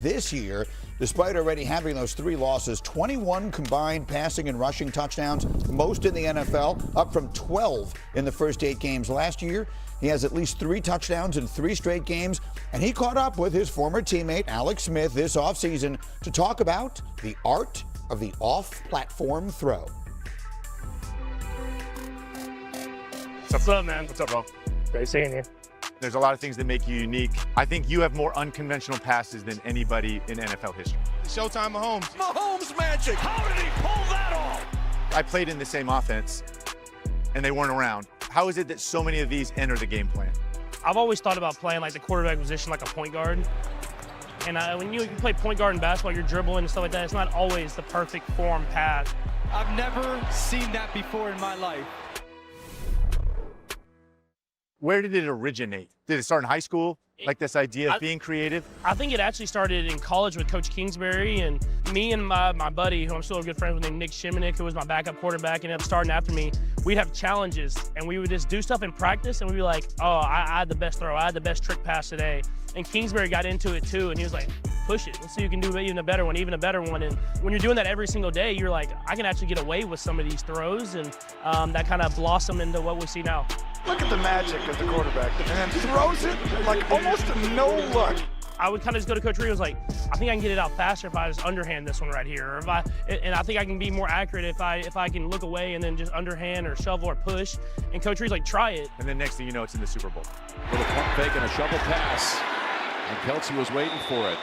this year, despite already having those 3 losses. 21 combined passing and rushing touchdowns, most in the NFL, up from 12 in the first 8 games last year. He has at least 3 touchdowns in 3 straight games, and he caught up with his former teammate Alex Smith this offseason to talk about the art of the off-platform throw. What's up, man? What's up, bro? Great seeing you. There's a lot of things that make you unique. I think you have more unconventional passes than anybody in NFL history. Showtime Mahomes. Mahomes magic. How did he pull that off? I played in the same offense, and they weren't around. How is it that so many of these enter the game plan? I've always thought about playing like the quarterback position, like a point guard. And when you play point guard in basketball, you're dribbling and stuff like that. It's not always the perfect form pass. I've never seen that before in my life. Where did it originate? Did it start in high school? Like this idea of being creative? I think it actually started in college with Coach Kingsbury, and me and my buddy, who I'm still a good friend with, named Nick Shimonik, who was my backup quarterback and ended up starting after me. We'd have challenges, and we would just do stuff in practice, and we'd be like, oh, I had the best throw, I had the best trick pass today. And Kingsbury got into it too, and he was like, push it, let's see who can do even a better one. And when you're doing that every single day, you're like, I can actually get away with some of these throws, and that kind of blossomed into what we see now. Look at the magic of the quarterback. The man throws it like almost a no look. I would kind of just go to Coach Reed and was like, I think I can get it out faster if I just underhand this one right here. Or and I think I can be more accurate if I can look away and then just underhand or shovel or push. And Coach Reed's like, try it. And then next thing you know, it's in the Super Bowl. With a pump fake and a shovel pass. And Kelsey was waiting for it.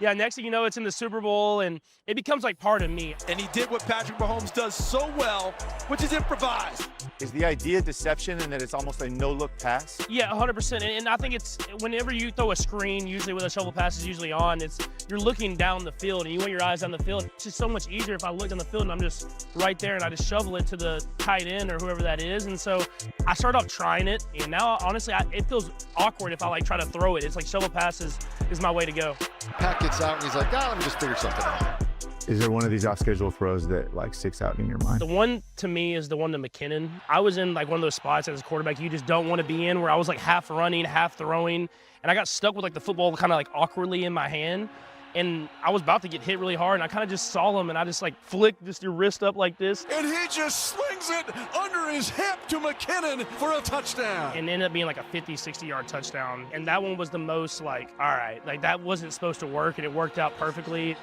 Yeah, next thing you know, it's in the Super Bowl, and it becomes like part of me. And he did what Patrick Mahomes does so well, which is improvise. Is the idea deception and that it's almost a no-look pass? Yeah, 100%. And I think it's whenever you throw a screen, usually with a shovel pass is usually on, you're looking down the field, and you want your eyes down the field. It's just so much easier if I look down the field and I'm just right there and I just shovel it to the tight end or whoever that is. And so I started off trying it, and now honestly, it feels awkward if I like try to throw it. It's like shovel pass is my way to go. Pat gets out and he's like, let me just figure something out. Is there one of these off-schedule throws that like sticks out in your mind? The one to me is the one to McKinnon. I was in like one of those spots as a quarterback you just don't want to be in, where I was like half running, half throwing, and I got stuck with like the football kind of like awkwardly in my hand. And I was about to get hit really hard, and I kind of just saw him, and I just like flicked just your wrist up like this. And he just slings it under his hip to McKinnon for a touchdown. And ended up being like a 50, 60-yard touchdown. And that one was the most like, all right, like that wasn't supposed to work, and it worked out perfectly.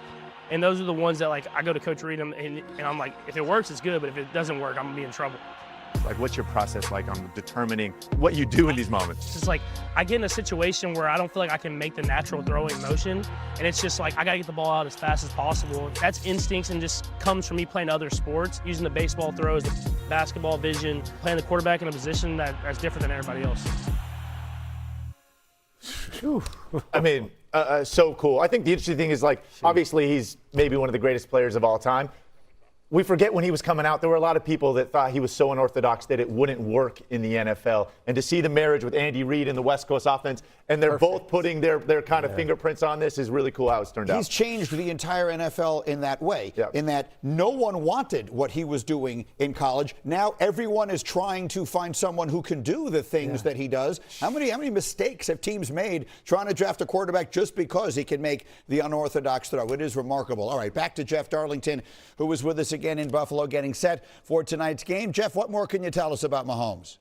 And those are the ones that like I go to Coach Reed, and I'm like, if it works, it's good, but if it doesn't work, I'm gonna be in trouble. Like, what's your process like on determining what you do in these moments? It's just like I get in a situation where I don't feel like I can make the natural throwing motion, and it's just like I gotta get the ball out as fast as possible. That's instincts and just comes from me playing other sports, using the baseball throws, the basketball vision, playing the quarterback in a position that's different than everybody else. I mean, so cool. I think the interesting thing is, like, obviously he's maybe one of the greatest players of all time. We forget when he was coming out, there were a lot of people that thought he was so unorthodox that it wouldn't work in the NFL. And to see the marriage with Andy Reid and the West Coast offense, and they're both putting their kind of fingerprints on this, is really cool how it's turned out. He's changed the entire NFL in that way, in that no one wanted what he was doing in college. Now everyone is trying to find someone who can do the things that he does. How many mistakes have teams made trying to draft a quarterback just because he can make the unorthodox throw? It is remarkable. All right, back to Jeff Darlington, who was with us again in Buffalo getting set for tonight's game. Jeff, what more can you tell us about Mahomes?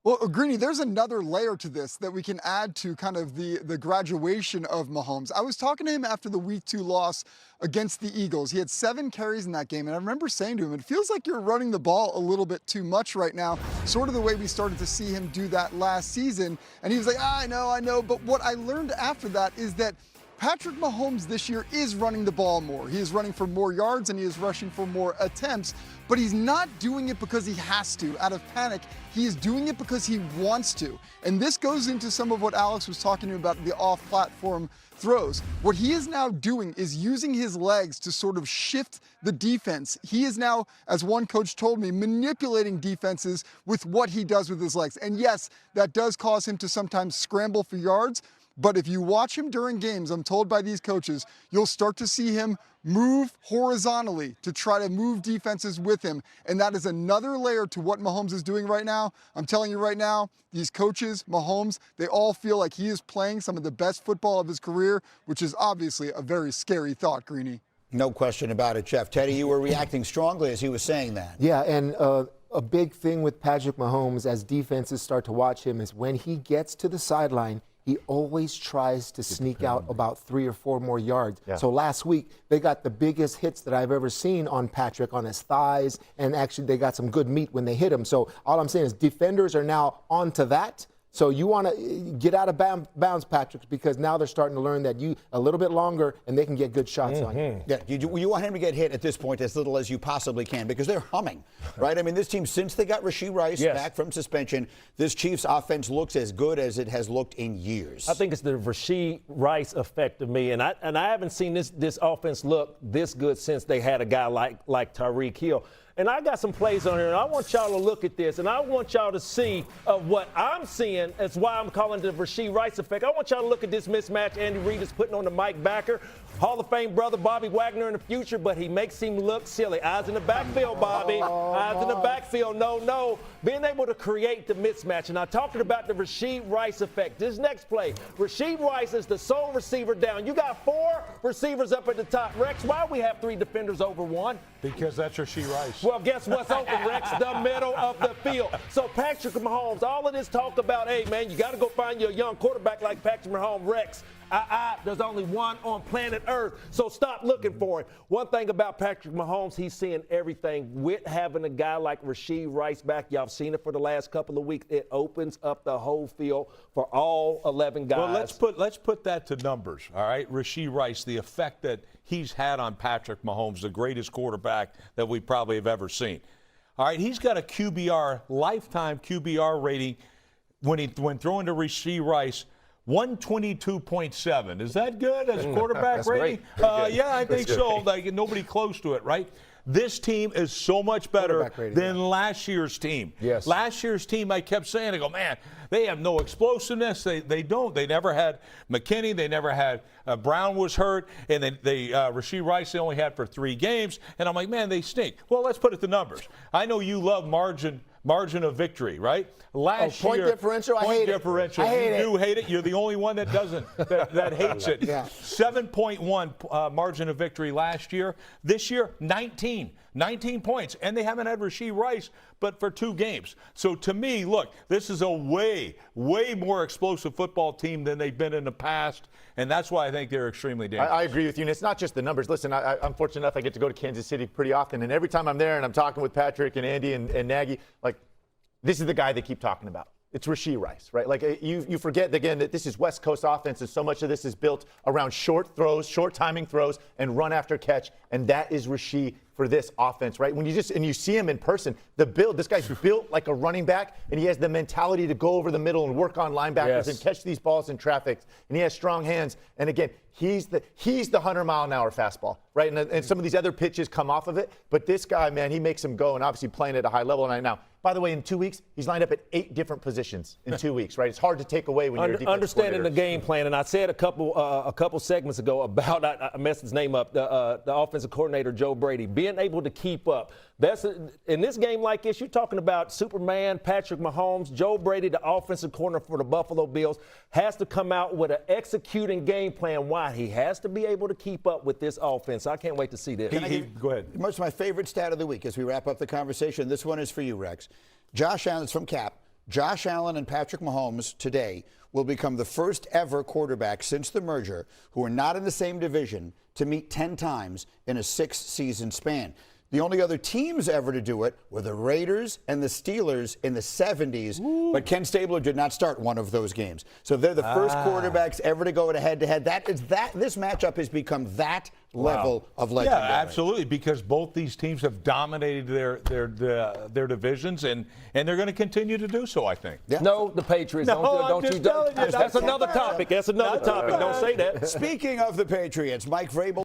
Well, Greeny, there's another layer to this that we can add to kind of the graduation of Mahomes. I was talking to him after the Week 2 loss against the Eagles. He had 7 carries in that game, and I remember saying to him, it feels like you're running the ball a little bit too much right now, sort of the way we started to see him do that last season. And he was like, I know. But what I learned after that is that Patrick Mahomes this year is running the ball more. He is running for more yards and he is rushing for more attempts, but he's not doing it because he has to, out of panic. He is doing it because he wants to. And this goes into some of what Alex was talking about, the off-platform throws. What he is now doing is using his legs to sort of shift the defense. He is now, as one coach told me, manipulating defenses with what he does with his legs. And yes, that does cause him to sometimes scramble for yards, But if you watch him during games, I'm told by these coaches, you'll start to see him move horizontally to try to move defenses with him. And that is another layer to what Mahomes is doing right now. I'm telling you right now, these coaches, Mahomes, they all feel like he is playing some of the best football of his career, which is obviously a very scary thought, Greeny. No question about it, Jeff. Teddy, you were reacting strongly as he was saying that. Yeah, and a big thing with Patrick Mahomes as defenses start to watch him is when he gets to the sideline, he always tries to sneak out about 3 or 4 more yards. Yeah. So last week, they got the biggest hits that I've ever seen on Patrick, on his thighs, and actually they got some good meat when they hit him. So all I'm saying is defenders are now onto that. So you want to get out of bounds, Patrick, because now they're starting to learn that you a little bit longer and they can get good shots on you. Yeah, you want him to get hit at this point as little as you possibly can because they're humming, right? I mean, this team, since they got Rashee Rice back from suspension, this Chiefs offense looks as good as it has looked in years. I think it's the Rashee Rice effect to me, and I haven't seen this offense look this good since they had a guy like Tyreek Hill. And I got some plays on here, and I want y'all to look at this, and I want y'all to see what I'm seeing. That's why I'm calling it the Rashee Rice effect. I want y'all to look at this mismatch Andy Reid is putting on the Mike Backer. Hall of Fame brother Bobby Wagner in the future, but he makes him look silly. Eyes in the backfield, Bobby. Eyes in the backfield. No. Being able to create the mismatch. And I'm talking about the Rashee Rice effect. This next play, Rashee Rice is the sole receiver down. You got 4 receivers up at the top. Rex, why do we have 3 defenders over 1? Because that's Rashee Rice. Well, guess what's open, Rex? The middle of the field. So Patrick Mahomes, all of this talk about, hey, man, you got to go find your young quarterback like Patrick Mahomes. Rex, there's only one on planet Earth, so stop looking for it. One thing about Patrick Mahomes, he's seeing everything. With having a guy like Rashee Rice back, y'all have seen it for the last couple of weeks. It opens up the whole field for all 11 guys. Well, let's put that to numbers, all right? Rashee Rice, the effect that he's had on Patrick Mahomes, the greatest quarterback that we probably have ever seen. All right, he's got a QBR, lifetime QBR rating when throwing to Rashee Rice, 122.7. Is that good as a quarterback rating? Yeah, I think so. Like nobody close to it, right? This team is so much better than last year's team. Yes. Last year's team, I kept saying, I go, man, they have no explosiveness. They don't. They never had McKinney. They never had Brown was hurt. And Rashee Rice they only had for 3 games. And I'm like, man, they stink. Well, let's put it to numbers. I know you love margin of victory, right? Last point year, differential, I hate differential. it. I hate you it. do hate it. You're the only one that doesn't, that hates it. Yeah. 7.1 margin of victory last year. This year, 19 points. And they haven't had Rashee Rice but for 2 games. So to me, look, this is a way more explosive football team than they've been in the past. And that's why I think they're extremely dangerous. I agree with you. And it's not just the numbers. Listen, I'm fortunate enough I get to go to Kansas City pretty often. And every time I'm there and I'm talking with Patrick and Andy and Nagy, like, this is the guy they keep talking about. It's Rashee Rice, right? Like you forget again that this is West Coast offense, and so much of this is built around short throws, short timing throws, and run after catch, and that is Rashee for this offense, right? When you see him in person, this guy's built like a running back, and he has the mentality to go over the middle and work on linebackers and catch these balls in traffic, and he has strong hands. And again, he's the 100-mile-an-hour fastball, right? And some of these other pitches come off of it, but this guy, man, he makes them go, and obviously playing at a high level right now. By the way, in 2 weeks, he's lined up at 8 different positions in 2 weeks, right? It's hard to take away when you're a defensive understanding the game plan. And I said a couple segments ago about, I messed his name up, the offensive coordinator, Joe Brady, being able to keep up. In this game like this, you're talking about Superman, Patrick Mahomes, Joe Brady, the offensive coordinator for the Buffalo Bills, has to come out with an executing game plan. Why? He has to be able to keep up with this offense. I can't wait to see this. Go ahead. Most of my favorite stat of the week as we wrap up the conversation. This one is for you, Rex. Josh Allen, it's from Cap. Josh Allen and Patrick Mahomes today will become the first ever quarterback since the merger who are not in the same division to meet 10 times in a 6-season span. The only other teams ever to do it were the Raiders and the Steelers in the 70s, but Ken Stabler did not start one of those games. So they're the first quarterbacks ever to go head-to-head. This matchup has become that level of legendary. Yeah, absolutely, because both these teams have dominated their divisions, and they're going to continue to do so, I think. Yeah. No, the Patriots. That's another topic. That's another topic. Don't say that. Speaking of the Patriots, Mike Vrabel.